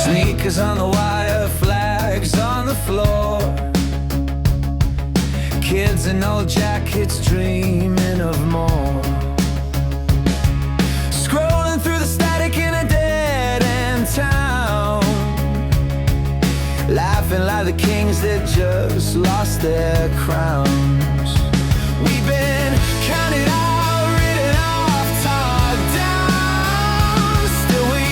Sneakers on the wire, flags on the floor, kids in old jackets dreaming of more. Scrolling through the static in a dead-end town, laughing like the kings that just lost their crowns. We've been counted out, written off, talked down. Still we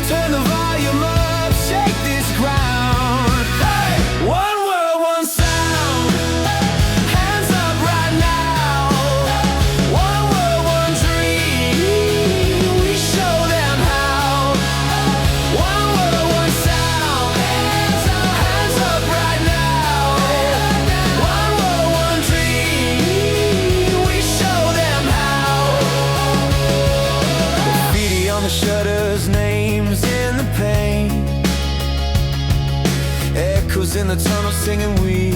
turn the volume up, shake this ground. Hey! One world, one sound, hands up right now. One world, one dream, we show them how. One world, one sound, hands up right now. One world, one dream, we show them how. Graffiti on the shutters, names in the paint, echoes in the tunnel singing we